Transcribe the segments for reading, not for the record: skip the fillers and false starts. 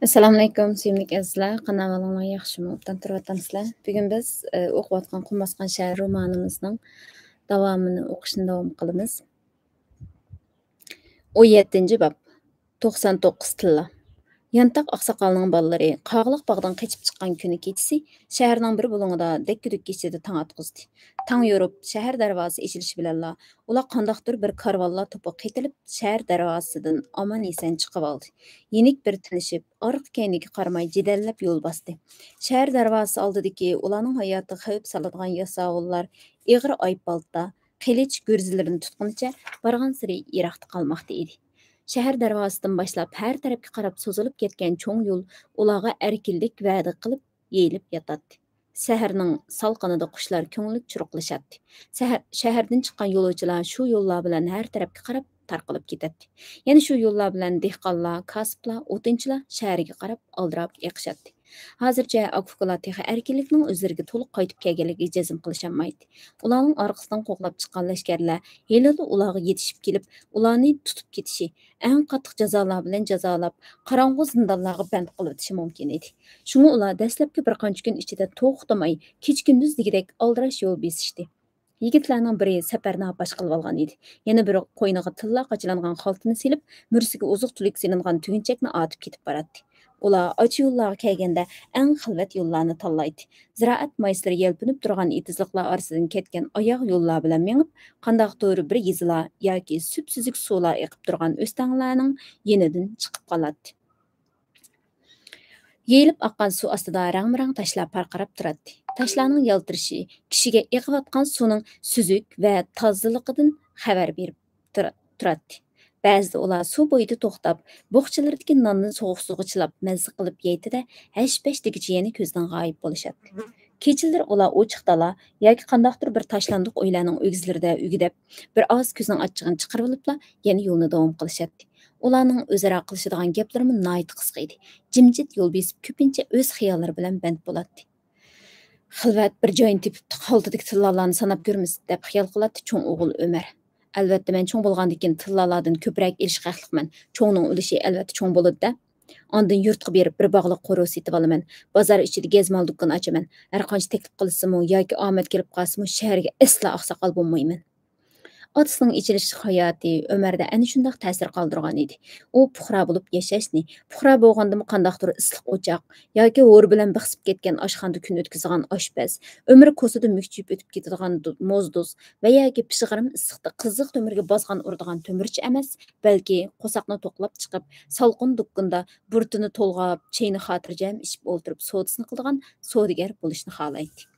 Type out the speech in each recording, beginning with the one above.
Assalomu alaykum, suyimli azizlar. Qanday yaxshimi? Obdan turibsizlar? Bugun biz o'qiyotgan Qum bosgan shahar romanimizning davomini o'qishni davom qilamiz. 17-bob. 99 tilla. Yantoq oqsoqolning bolalari qog'liq bog'dan qochib chiqqan kuni kechasi shaharning bir bo'lingida dakki-dukki ichida tong atqizdi. Tong yorib, shahar darvozasi ochilishi bilanla ular qandoqdir bir karvonlar to'pi qetilib, shahar darvozasidan omon-eson chiqib oldi. Yenik bir tinishib, orqa keyniga qaramay jidallab yo'l bosdi. Shahar darvozasi oldidagi ularning hayotiga xavf soladigan yasovullar ig'ir oybolta, qilich gurzilarini tutqunicha borgan sari yiroqda qolmoqda edi. Şəhər darvazasından başlap hər tərəfə qarab sozulub ketən çoğ yol ularga erkinlik vədə qılıb yeyilib yatatdı. Səhərnin salqınında quşlar köngülük çuruqlaşatdı. Şəhərdən çıxan yolcular şu yollar bilan hər tərəfə qarab tarqılıb ketətdi. Yəni şu yollar bilan dehqonlar, kasıblar, o'tinchilar shahriga qarab aldirab eqishadi. Hozircha akufkalar texi erkinlikning o'zlariga to'liq qaytib kelganligiga jazm qilisholmaydi. Ularning orqasidan qo'g'lab chiqqan lashkarlar helida ularga yetishib kelib, ularni tutib ketishi, eng qattiq jazolar bilan jazolab, qorong'u zindonlarga band qilib o'tishi mumkin edi. Shunga ular dastlabki bir qancha kun ichida to'xtamay, kecha-kunduz degidek aldirash yo'l besishdi. Yigitlarning biri safarni bosh qilib olgan edi. Yana biri qo'yniga tilla qachilangan xaltini silib, mursiga oziq-tulik silingan tugunchakni otib ketib boradi. Ular och yo'llarga kelganda eng xilvat yo'llarni tanlaydi. Ziroat mayslari yelpinib turgan etizliqlar orasidan ketgan oyoq yo'llar bilan mengib, qandoqdir bir yizilar yoki süpsüzük suvlar eqib turgan o'stanglarning yenidan chiqib qoladi. Yeyilib oqqan suv ostida rang-rang toshlar parqarab turadi. Toshlarning yaltirishi kishiga eqiyotgan suvning suzuk va tozaligidan xabar berib turadi. Ba'zida ular suv bo'yida to'xtab, bo'qchalardagi nonni sovuq suvga chilab mazza qilib yeydi-da, hash-pash degicha yana ko'zdan g'oyib bo'lishadi. Kechalar ular ochiq dala yoki qandoqdir bir tashlandiq uylarning o'gizlarida ugidab, bir oz ko'zning achchig'ini chiqarib olibla, yana yo'lni davom qilishadi. Ularning o'zaro qilishadigan gaplarimi nihoyat qisqa edi. Jimjit yo'l besib ko'pincha o'z xiyollari bilan band bo'ladi. Xilvat bir joyni tepib xaltadagi tillolarni sanab ko'rmiz, deb xiyol qiladi cho'ng o'g'il Ömer. Albatta men cho'ng bo'lgandan keyin tillolardan ko'proq erish haqliqman. Cho'ngning ulushi albatta cho'ng bo'ladi-da. Ondan yurtga berib bir bog'liq qo'ro setib olaman. Bozor ichida gezmal do'kon ochaman. Har qancha taklif qilsam yoki omad kelib qolsa shaharga asla oqsoqol bo'lmayman. Otasining ichilish hayoti Ömerda ana shundoq ta'sir qoldirgan edi. U puhra bo'lib yashashni, puhra bo'lgandimi qandoqdir isliq o'choq yoki o'r bilan bixsib ketgan oshxonada kun o'tkazgan oshpaz, umri ko'sida mukchib o'tib ketadigan mozduz va yoki pishg'irim issiqda qiziq to'mirga bosgan uradigan to'mirchi emas, balki qo'saqni to'qlab chiqib, salqin do'kkonda burtini to'lg'ab, chayni xotirjam ichib o'ltirib sodasini qiladigan savdogar bo'lishni xohlaydi.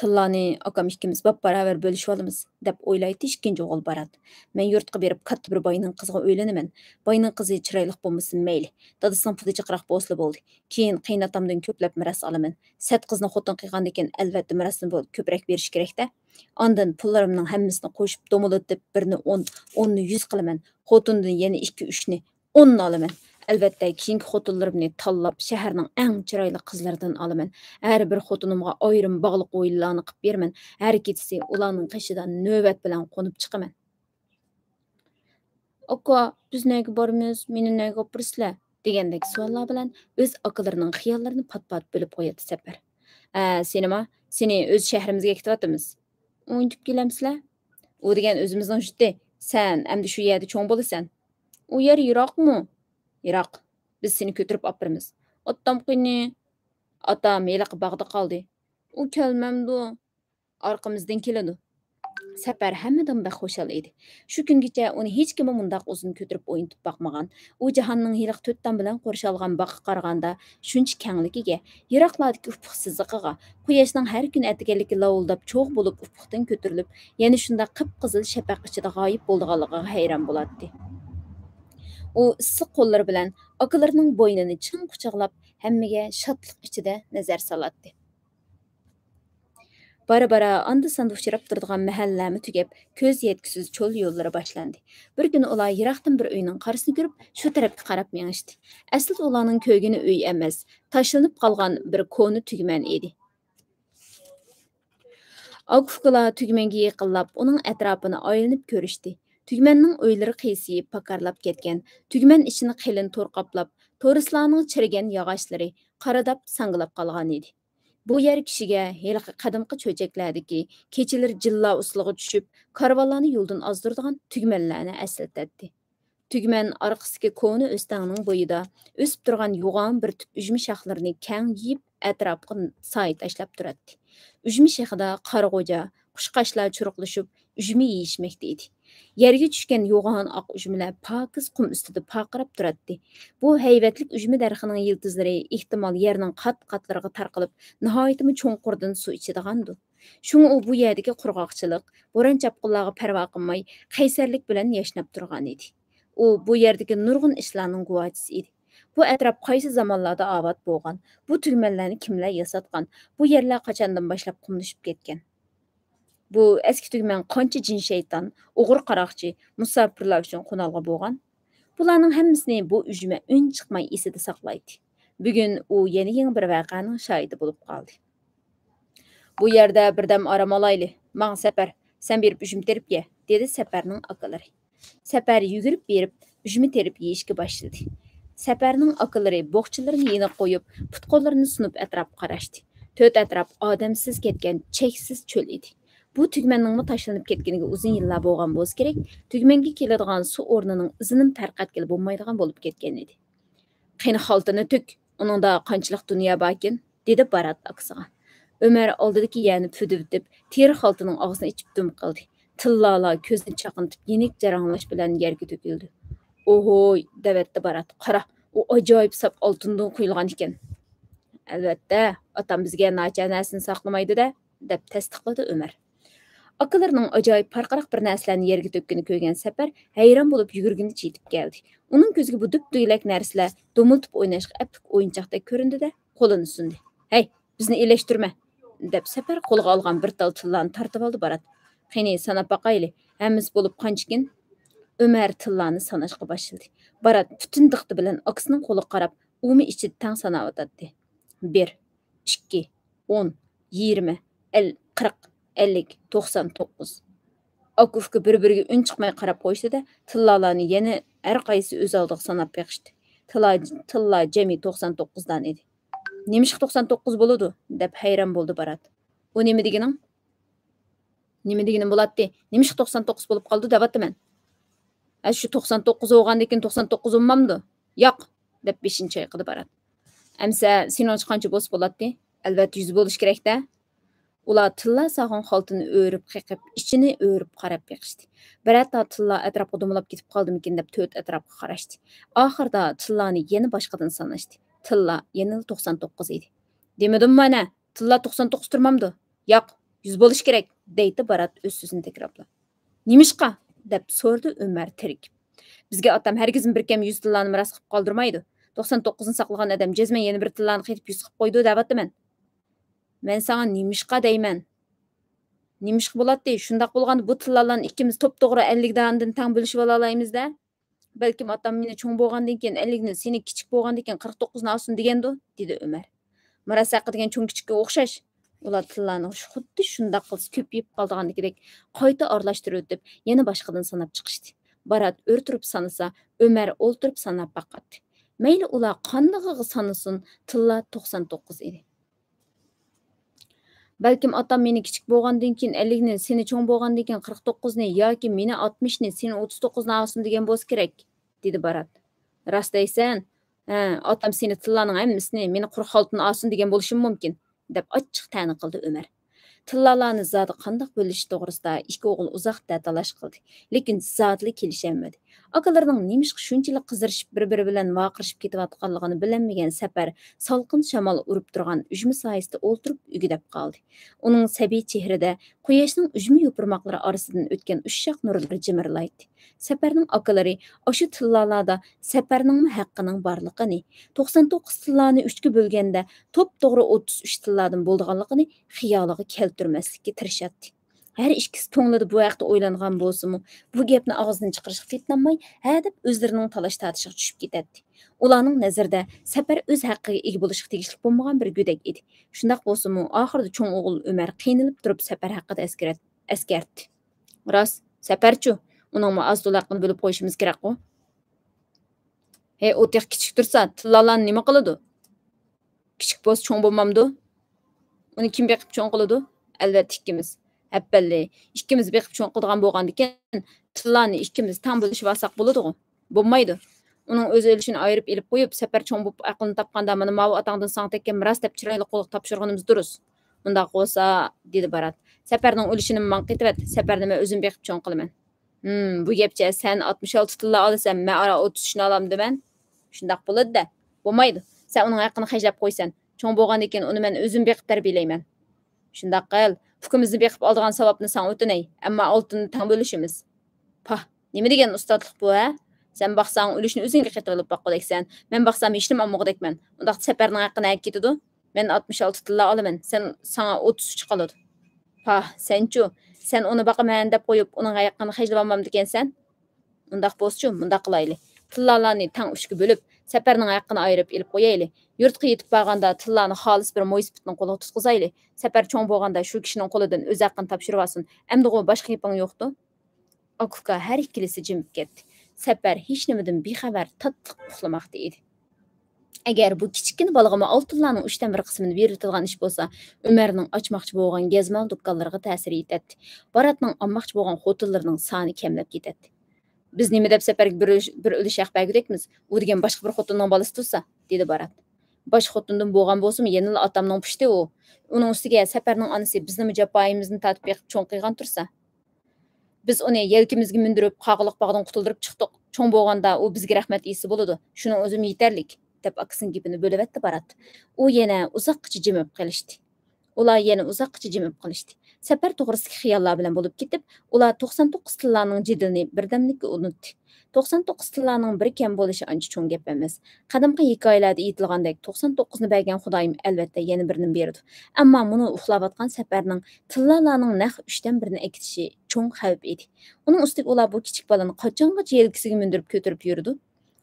Tillani akam ikkimiz bab-baravar bölüşüp olamiz, deb o'ylaydi ikkinchi o'g'il Barat. Men yurtga berib katta bir boyning qiziga uylanaman. Boyning qizi chiroyli bo'lmasin mayli. Dadasining puli jiqroq bo'lsa bo'ldi. Keyin qaynatamdan ko'plab miras olaman. Sat qizni xotin qilgandan keyin albatta mirasni ko'proq berish kerak-da. Ondan pullarimning hammasini qo'shib domilatib birini 10, 10ni 100 qilaman. Xotindan yana 2-3 ni 10 olaman. Albatta keyingi xotinlarimni tanlab shaharning eng chiroyli qizlaridan olaman. Har bir xotinimga ayrim bog'liq o'yinlarni qilib beraman. Har kechasi ularning qishidan navbat bilan qo'nib chiqaman. "Aka, biz nega boramiz? Meni nega olib borsizlar?" degandek savollar bilan o'z akalarining xiyollarini pat-pat bo'lib qo'yadi Safar. Senima? Seni o'z shahrimizga ketyapmiz. O'yintib kelamsizlar? U degan o'zimizning jutti. Sen endi shu yerda cho'ng bo'lasan. U yer yiroqmi? Yiroq. Biz seni ko'tarib olib boramiz. Otam qani? Atam heliqi bog'da qoldi. U kelmamdi. Orqamizdan keladi. Safar hammadan baxushal edi. Shu kungacha uni hech kim mundaq uzun ko'tarib o'yintib boqmagan. U jahonning heliq to'tdan bilan qo'rshalgan baqqa qaraganda shuncha kengligiga, yiroqlardagi ufuq siziqiga, quyoshning har kun atiganligi lovuldab cho'g' bo'lib ufuqdan ko'tarilib, yana shunda qip-qizil shafaq ichida g'oyib bo'lganligiga hayron bo'ladi. U issiq qo'llari bilan akalarining bo'ynini chin quchoqlab, hammaga shodlik ichida nazar soladi. Bara-bara anda-sanda uchrab turadigan mahallami tugab, ko'z yetkisiz cho'l yo'llari boshlandi. Bir kuni ular yiroqdan bir uyning qarsini ko'rib, shu tarafga qarab mengishdi. Aslida ularning ko'ygini uy emas, tashlanib qolgan bir ko'ni tugman edi. Akufkalar tugmanga yaqinlab, uning atrofini aylanib ko'rishdi. Tugmanning o'ylari qiysi pakarlab ketgan. Tugman ichini qalin to'r qoplab, Torislarning chirigan yog'ochlari qaradab sangilab qolgan edi. Bu yer kishiga heliqi qadimqi cho'chaklardagi kechalar jilla usluga tushib, karvonlarni yo'ldan ozdiradigan tugmanlarni eslatadi. Tugman orqasidagi ko'na o'stangning bo'yida o'sib turgan yo'g'on bir tup ujmi shoxlarini kang yeyib, atrofiga soy tashlab turadi. Ujmi shoxida qarg'o'ja, qushqashlar churuqlashib, ujmi yeyishmoqda edi. Yerga tushgan yo'g'on oq ujmilar pokiz qum ustida paqirab turadi. Bu hayvatlik ujmi darxining yıldızları ehtimol yerning qat-qatlariga tarqalib, nihoyatimi cho'nqurdan suv ichadigandir. Shunga u bu yerdagi qurg'oqchilik, bo'ron chapqinlarga parvo qilmay, qaysarlik bilan yashnab turgan edi. U bu yerdagi nurg'un ishlarning guvochisi edi. Bu atrof qaysi zamonlarda obod bo'lgan, bu tugmanlarni kimlar yasatgan, bu yerlar qachondan boshlab qumlashib ketgan. Bu eski tugman qancha jin shayton, o'g'ir qaroqchi, musofirlar uchun qo'nalg'i bo'lgan. Bularning hammasini bu ujma ün chiqmay esida saqlaydi. Bugun u yana yangi bir voqeaning shohidi bo'lib qoldi. Bu yerda birdam orom olayli. Mang Sapar, sen berib ujum terib ye, dedi Saparning akalari. Sapar yugurib berib ujmi terib yeyishga boshladi. Saparning akalari bo'qchilarini yana qo'yib, put-qo'llarini sunib atrofga qarashdi. To'rt atrof odamsiz ketgan cheksiz cho'l edi. Bu tugmanning tashlanib ketganiga uzun yillar bo'lgan bo'lsa kerak, tugmanga keladigan suv o'rnining izining tarqatgili bo'lmaydigan bo'lib ketgan edi. Qani xaltini tük, uningda qanchalik dunyo borkin, dedi Barat aksiga. Ömer oldidagi yani püdüvdib, teri xaltining og'zini ichib dum qildi. Tillala ko'zni chaqintib, yenik jaranglash bilan yerga to'kildi. Ohoy, davatda Barat, qara, u ajoyib sap oltindan quyilgan ekan. Albatta, otam bizga nacha narsani saqlamaydi-da, deb tasdiqladi Ömer. Akalarının ajoyib farqaraq bir narsalarni yerga to'kkini ko'rgan Sapar hayron bo'lib yugurgunicha yetib keldi. Uning ko'ziga bu düp-düylak narsalar do'miltib o'ynashga aplik o'yinchoqdek ko'rindi-da, qo'lini sundi. "Hey, bizni elashtirma", deb Sapar qo'lga olgan bir tal tillani tartib oldi Barat. "Qani sanab baqayli, hammasi bo'lib qanchakin?" Ömer tillani sanashga boshladi. Barat butun diqqati bilan akasining qo'liga qarab, umi ichida tang sanab o'tadi. 1, 2, 10, 20, 40, 50, 99. Akufga bir-biriga ün chiqmay qarab qo'yishdi-da, tillalarni yana har qaysi o'z oldiga sanab beqishdi. Tilla jami 99 dan edi. "Nemishqa 99 bo'ladi?" deb hayron bo'ldi Barat. "U nima deganing?" "Nima deganim bo'ladi? Nemishqa 99 bo'lib qoldi deyapman." "Shu 99 bo'lgandan keyin 99 bo'lmamdi?" "Yo'q", deb beshin chayqadi Barat. "Amsa seningcha qancha bo'lsa bo'ladi? Albatta 100 bo'lish kerak-da." Ular tilla sağın xaltını örüp, qiqib, içini örüp qarab beqishdi. Bir hatta tilla atrofga dumlab ketib qoldimikin deb to'rt atrofga qarashdi. Oxirida tillani yana boshqadan sanashdi. Tilla yana 99 edi. "Demadim mana, tilla 99 turmamdi." "Yo'q, 100 bo'lish kerak", deydi Barat o'z so'zini takrorlab. "Nimishqa?" deb so'radi Ömer tirik. "Bizga otam hargiz bir kam 100 tillani miras qilib qoldirmaydi. 99 ni saqlagan odam jazman yana bir tillani qaytib 100 qilib qo'ydi deyapman. Men sana nimishqa deyman. Nimishqa bo'ladi? Shundaq bo'lganda bu tillalarni ikkimiz to'p-to'g'ri 50 dandan tang bo'lishib olaymiz-da. Balkim otam meni cho'ng bo'lgandan keyin 50 ni, seni kichik bo'lgandan keyin 49 ni olsin degandi, dedi Ömer. Miras haqi degan cho'ng kichikka o'xshash. Ular tillarni xuddi shundaq qilsa ko'payib qoldigandek qayta aralashtirib o'tib, yana boshqadan sanab chiqishdi. Barat o'rtirib sanasa, Ömer o'ltirib sanab baqatdi. Mayli ular qandig'iga sanasin, tilla 99 edi. Balkim otam meni kichik bo'lgandan keyin 50 ni, seni cho'ng bo'lgandan keyin 49 ni yoki meni 60 ni, seni 39 ni olsin degan bo'lsa kerak, dedi Barat. Rost deysan? Ha, otam seni tillarning hammasini, meni quruq xaltini olsin degan bo'lishi mumkin, deb ochiq ta'na qildi Ömer. Tillalarni zodi qandoq bo'lish to'g'risida ikki o'g'il uzoq talash qildi, lekin zodli kelisholmadi. Akalarning nemishqa shunchalik qizirishib bir-biri bilan vaqirishib ketayotganligini bilinmagan Sapar salqin shamol urib turgan ujmi soyasida o'ltirib ugidab qoldi. Uning sabiy chehrada quyoshning ujmi yopirmoqlari orasidan o'tgan ushshaq nurlar jimirlaydi. Saparning akalari o'sha tillalarda Saparning haqqining borligini, 99 tillani 3 ga bo'lganda to'p-to'g'ri 33 tillardan bo'lganligini xiyoliga keltirmaslikka tirishadi. Her ikkisi ko'nglida bu haqda o'ylangan bo'lsa-mu, bu gapni og'zidan chiqarishga fitlanmay, ha deb o'zlarining talash tortishiga tushib ketadi. Ularning nazarida Sapar o'z haqqiga ega bo'lishga tegishli bo'lmagan bir go'dak edi. Shundaq bo'lsa-mu, oxirida cho'ng o'g'il Ömer qiynalib turib Sapar haqida eskartdi. Rost, Saparchu, uning oz to'laqini bo'lib qo'yishimiz kerak-ku. He, o tek kichik tursa, tillalarni nima qiladi? Kichik bo'lsa cho'ng bo'lmamdi? Uni kim beqib cho'ng qiladi? Albatta ikkimiz. Hapballi. Ikkimiz beqib cho'ng qiladigan bo'lgandikan, tillarni ikkimiz tang bo'lishib olsak bo'ladi-ku. Bo'lmaydi. Uning o'z o'lishini ayirib ilib qo'yib, safar cho'ng bo'lib aqlini topganda mana mavu otangdan sang tekkan miras deb chiroyli qo'liq topshirganimiz durust. Undaq bo'lsa, dedi Barat. Safarning o'lishini man qetib, safarni men o'zim beqib cho'ng qilaman. Bu gapcha sen 66 tilla olasan, men ara 30 ni olam deman. Shundaq bo'ladi-da. Bo'lmaydi. Sen uning haqqini hajlab qo'ysan. Cho'ng bo'lgandan keyin uni men o'zim beqib tarbiyalayman. Shundaq qil. Ukimizni beqib oldigan savobni sen o'tinay, ammo oltinni tang bo'lishimiz. Pah, nima degan ustadlik bu, ha? Sen baqsang o'lishni o'zingga qetib boqqodeksan. Men baqsam hech nima olmoqdekman. Undaq safarning haqqini aytib ketadi. Men 66 tilla olaman. Sen sana 33 qoladi. Pah, senchu, sen uni baqaman deb qo'yib, uning haqqini hajlab olmamdi ekansan. Undaq bo'lsa-chu, bundaq qilayli. Tillalarni tang 3ga bo'lib, safarning haqqini ayirib ilib qo'yayli. Yurtqa yetib borganda tillarni xolis bir mo'ysipitning qo'liga tutqizayli. Safar cho'ng bo'lganda shu kishining qo'lidan o'z haqqini topshirib olsin. Endi u boshqa gaping yo'qdi. Akuka har ikkilisi jimib ketdi. Safar hech nimadan bexabar tatliq uxlamoqda edi. Agar bu kichkina balag'ama oltinlarning 3dan 1 qismini beriladigan ish bo'lsa, Umarning ochmoqchi bo'lgan gazmal do'konlariga ta'sir etadi. Baratning olmoqchi bo'lgan xotinlarining soni kamlab ketadi. Biz nima deb safarga bir o'lish haq bergudekmiz? U degan boshqa bir xotinning bolasi tursa, dedi Barat. Bosh xotindan bo'lgan bo'lsa-mu, yana otamning pushti u. Uning ustiga safarning onasi bizni jafoimizni tatib beqib cho'ng qilgan tursa. Biz uni yelkimizga mindirib, qog'liq bog'dan qutuldirib chiqdik. Cho'ng bo'lganda u bizga rahmat esi bo'ladi. Shuning o'zi yetarlik, deb akasining gapini bo'lavatdi Barat. U yana uzoqqa jimib qolishdi. Ular yana uzoqqa jimib qolishdi. Safar to'g'risidagi xiyollar bilan bo'lib ketib, ular 99 tillarning jidilini birdamlikka unutdi. 99 tillarning bir kam bo'lishi ancha cho'ng gap emas. Qadimgi hikoyalarda aytilgandek 99 ni bergan Xudoyim albatta yana birini berdi. Ammo buni uxlayotgan safarning tillarning naq 3dan 1ni ekitishi cho'ng xavf edi. Uning ustiga ular bu kichik balani qachongacha yelkasiga mindirib ko'tarib yurdi.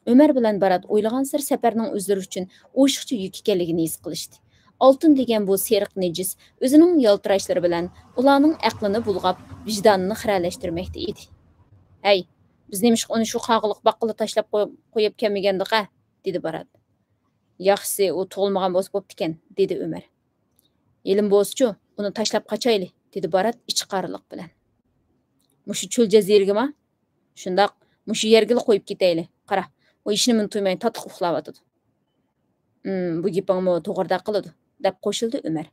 Umar bilan Barat o'ylagan sir safarning o'zlari uchun o'shiqcha yuk ekanligini his qilishdi. Oltin degan bu seriq nejis o'zining yaltirashlari bilan ularning aqlini bulg'ab, vijdonini xiralashtirmoqda edi. Hey, biz nemish uni shu qog'liq baqqala tashlab qo'yib kelmagandiq-a, dedi Barat. Yaxshisi, u tug'ilmagan bo'lsa bo'pti ekan, dedi Umar. Elim bo'lsa-chu, uni tashlab qochayli, dedi Barat ichqarilik bilan. Mushu cho'l jazirigami? Shundaq, mushu yerga qo'yib ketayli. Qara, u ishni men to'ymay tatliq uxlayotdi. Bu gapingni to'g'rida qiladi, deb qo'shildi Umar.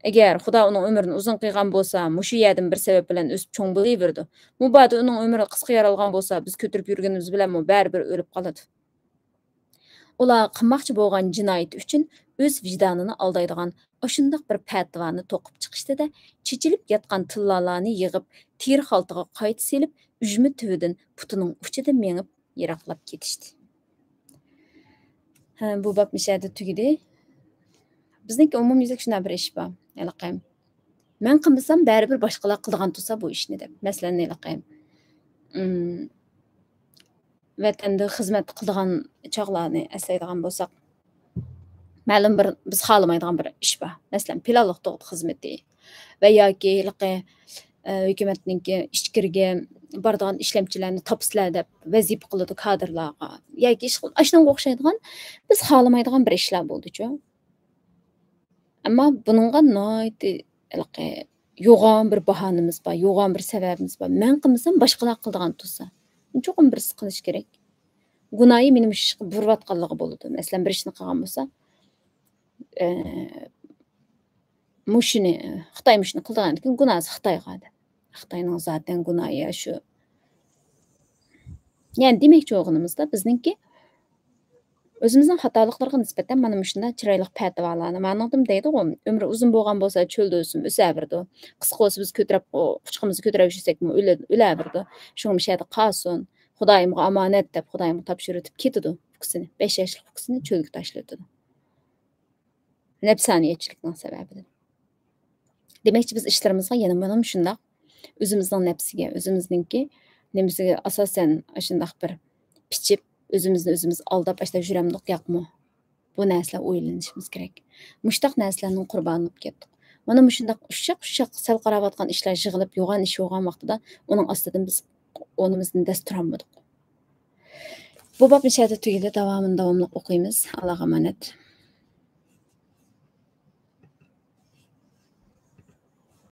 Agar Xudo uning umrini uzun qilgan bo'lsa, mushu yerdan bir sabab bilan o'sib cho'ng bo'laverdi. Mubada uning umri qisqa yaralgan bo'lsa, biz ko'tirib yurganimiz bilan baribir o'lib qoladi. Ular qilmoqchi bo'lgan jinoyat uchun o'z vijdonini aldaydigan o'shundoq bir patvani to'qib chiqishdida chechilib yotgan tillarni yig'ib, ter xaltiga qayta selib, ujmi tuvidan putining uchida mengib yiroqlab ketishdi. Bu bab mishada tugidi. Bizniki umumyuzlik shunday bir ish bor. Elaqam. Men qilmasam baribir boshqalar qilgan tursa bu ishni deb. Masalan, elaqam. Vatanda xizmat qilgan chog'larni aslaydigan bo'lsak, ma'lum bir biz xohlamaydigan bir ish bor. Masalan, pilolik to'g'ri xizmati va yoki hukumatningki ichkiriga boradigan ishlamchilarni topsizlar deb vazifa qiladi kadrlarga. Yoki shunga o'xshaydigan biz xohlamaydigan bir ishlar bo'ldi-ku. Ammo buningga yo'g'on bir bahonamiz bor, yo'g'on bir sababimiz bor. Men qilmasam boshqalar qiladigan tursa, cho'qim birisi qilish kerak. Gunoyi mening ishga burayotganligi bo'ladi. Masalan, bir ishni qilgan bo'lsa, mushuni Xitoy mushuni qilgan ekan, gunohi Xitoyga. Xitoyning zaten gunoyi shu. Ya'ni demakchi o'g'limizda bizningki o'zimizning xatoliklarga nisbatan mana shunday chiroyli fatvolarni ma'nodim deydi-ku. Umri uzun bo'lgan bo'lsa cho'lda o'sim o'saverdi. Qisqa bo'lsa biz ko'tarib quchqimizni ko'tarib yursakmi o'laverdi. Shunga mishada qolsin. Xudoyimga omonat deb Xudoyimga topshirib ketdi. Ukisini 5 yoshli ukisini cho'lga tashladi. Nafsoniyatchilikning sababidan. Demakchi biz ishlarimizga yana mana shunday o'zimizning nafsiga, o'zimizningki nimasiga asosan shunday bir pichib o'zimizni o'zimiz aldab ashta juramliq yo'qmi? Bu narsalar o'ylanishimiz kerak. Mushtaq narsalarning qurboni bo'lib ketdik. Mana shunday ushaq sal qarayotgan ishlar yig'ilib yo'g'on ish yo'g'on vaqtida uning ostidan biz o'rnimizdan dast turolmadik. Bu bab inşaatı tügeli davamını davamlıq oquymiz. Allah'a emanet.